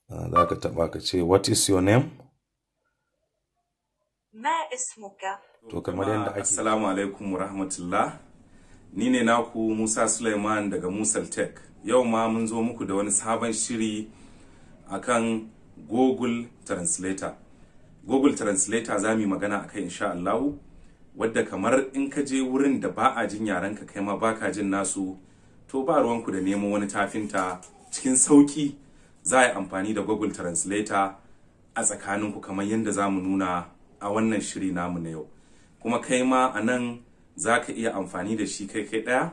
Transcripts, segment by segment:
za ka taɓa ka ce what is your name? Ma ismuka. To kamar yadda ake Assalamu alaikum wa rahmatullah. Ni ne naku Musa Suleiman daga Musal Tech. Yau ma mun zo muku da wani sabon shiri akan Google Translator. Google Translator za mu yi magana akai insha Allah, wadda kamar in ka je wurin da ba a jin yarenka kai ma baka jin nasu, to ba ruwanku da neman wani tafinta, cikin sauki za a yi amfani da Google Translator a tsakaninku kamar yadda za mu nuna a wannan shiri namu na yau. Kuma kai ma a nan za ka iya amfani da shi kai ɗaya,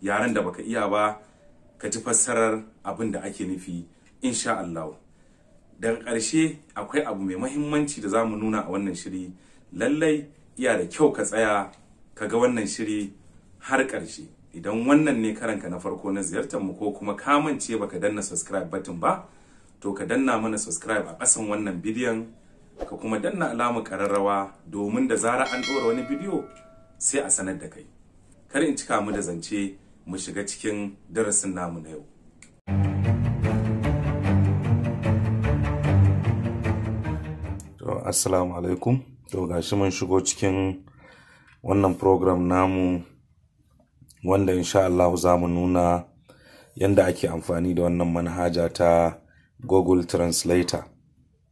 yaren da baka iya ba ka ji fassarar abin da ake nufi insha Allah. Daga ƙarshe akwai abu mai mahimmanci da za mu nuna a wannan shiri. Lallai iya da kyau ka tsaya ka ga wannan shiri har ƙarshe. Idan wannan ne karanka na farko na ziyartar mu ko kuma ka mance baka danna subscribe button ba, to ka danna mana subscribe a ƙasan wannan bidiyon, ka kuma danna alamar ƙararrawa domin da zara an ɗora wani bidiyo sai a sanar da kai. Kar in cika mu da zance, mu shiga cikin darasin namu na yau. Assalamu alaikum. To gashi mun shigo cikin wannan program namu wanda insha Allah za mu nuna yanda ake amfani da wannan manhaja ta Google Translator.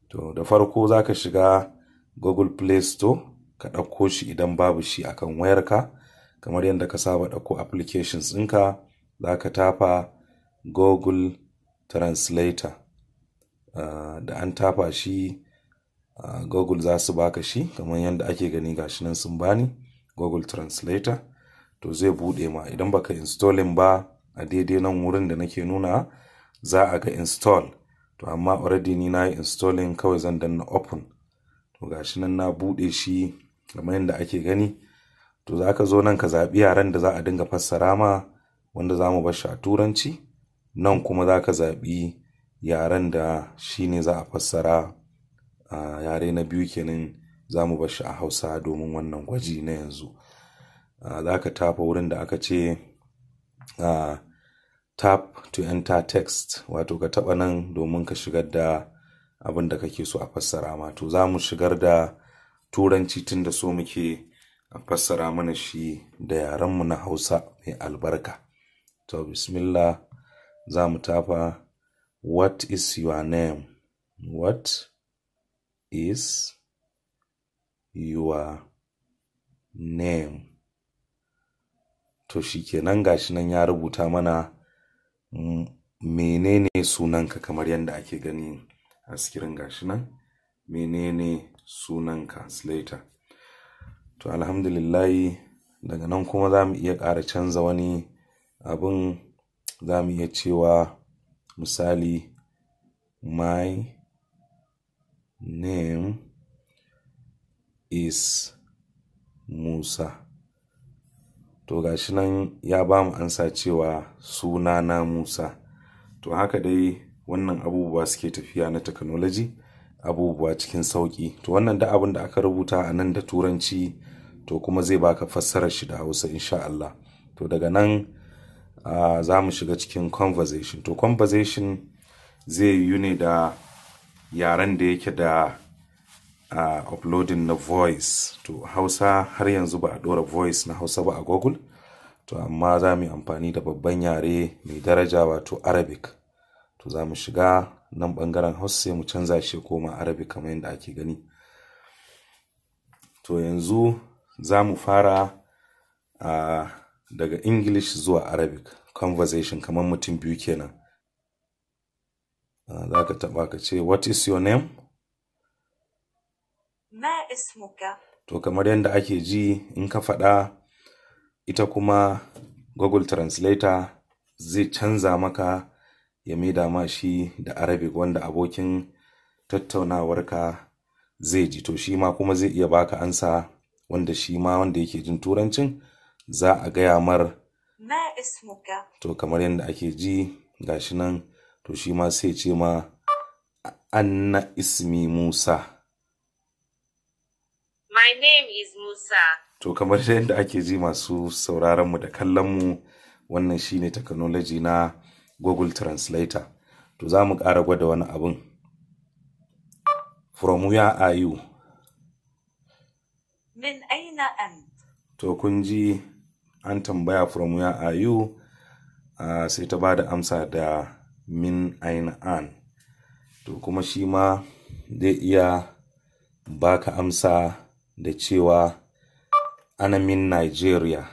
To da farko zaka shiga Google Play Store ka ɗauko shi idan babu shi akan wayarka, kamar yadda ka saba ɗauko applications ɗinka, zaka tafa Google Translator. Da an tafa shi Google za su baka shi kamar yadda ake gani gashi nan sun bani Google Translator. To zai bude ma, idan baka installing ba a daidai nan wurin da nake nuna za a ga install. To amma already ni na yi installing, kawai zan danna open. To gashi nan na bude shi kamar yadda ake gani. To za ka zo nan ka zaɓi yaren da za a dinga fassara ma, wanda za mu bar shi a turanci. Nan kuma za ka zaɓi yaren da shi ne za a fassara yare na biyu kenan, za mu bar shi a Hausa domin wannan gwaji na yanzu. Za ka tafa wurin da aka ce tap to enter text, wato ka taɓa nan domin ka shigar da abin da kake so a fassara ma. To za mu shigar da turanci tun da so muke a fassara mana shi da yarenmu na Hausa mai albarka. To bismillah, za mu tafa what is your name? What is your name? To shikenan gashi nan ya rubuta mana menene sunanka, kamar yadda ake gani a screen gashi nan menene sunanka Slater. To alhamdulillah, daga nan kuma za mu iya ƙara canza wani abin. Za mu iya cewa misali my name is Musa. To gashi nan ya ba mu ansa cewa sunana Musa. To haka dai wannan abubuwa suke tafiya na technology, abubuwa cikin sauki. To wannan da abin da aka rubuta a nan da turanci, to kuma zai baka fassarar shi da Hausa insha Allah. To daga nan za mu shiga cikin conversation. To conversation zai yi ne da yaren da yake da uploading na voice. To Hausa har yanzu ba a ɗora voice na Hausa ba a Google. To amma za mu yi amfani da babban yare mai daraja, wato Arabic. To za mu shiga nan ɓangaren Hausa sai mu canza shi koma Arabic kamar yadda ake gani. To yanzu za mu fara daga English zuwa Arabic conversation, kamar mutum biyu kenan. Za ka taɓa ka ce what is your name? Ma ismuka. To kamar yadda ake ji in ka faɗa, ita kuma Google Translator zai canza maka ya maida ma shi da Arabic wanda abokin tattaunawarka zai ji. To shi ma kuma zai iya baka ansa wanda shi ma wanda yake jin turancin za a gaya mar Ma ismuka. to kamar yadda ake ji gashi nan. To shi ma sai ce ma anna ismi Musa. My name is Musa. To kamar yadda ake ji masu sauraron mu da kallon mu, wannan shine technology na Google Translator. to za mu ƙara gwada wani abin. From where are you? من أين أنت؟ To kun ji an tambaya from where are you, sai ta bada amsa da min aina an. To kuma shi ma zai iya baka amsa da cewa ana min Nigeria.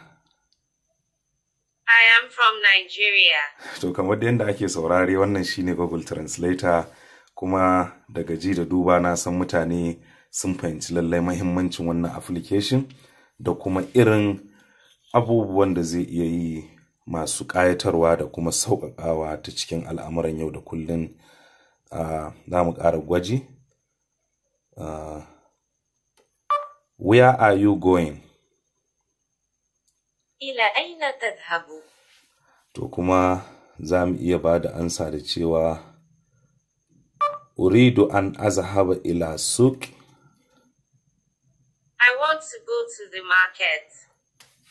I am from Nigeria. To kamar da yadda ake saurare, wannan shine Google Translator, kuma daga ji da duba na san mutane sun fahimci lallai mahimmancin wannan application da kuma irin abubuwan da zai iya yi masu ƙayatarwa da kuma sauƙaƙawa ta cikin al'amuran yau da kullum. Za mu ƙara gwaji. Where are you going? إلى أين تذهب؟ To kuma za mu iya ba da ansa da cewa uridu an azhaba ila suq. I want to go to the market.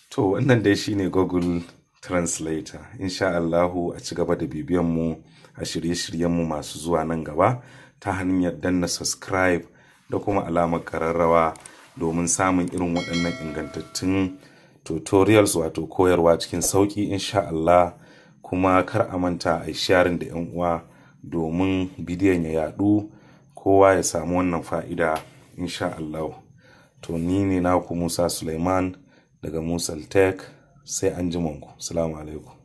To wannan dai shine Google Translator. Insha Allahu a ci gaba da bibiyan mu a shirye-shiryenmu masu zuwa nan gaba ta hanyar danna subscribe da kuma alamar kararrawa domin samun irin waɗannan ingantattun tutorials, wato koyarwa cikin sauƙi insha Allah. Kuma kar a manta a sharing da 'yan uwa domin bidiyon ya yaɗu, kowa ya samu wannan fa'ida insha Allah. To ni ne naku Musa Suleiman daga Musal Tech, sai an ji manku. Assalamu alaikum.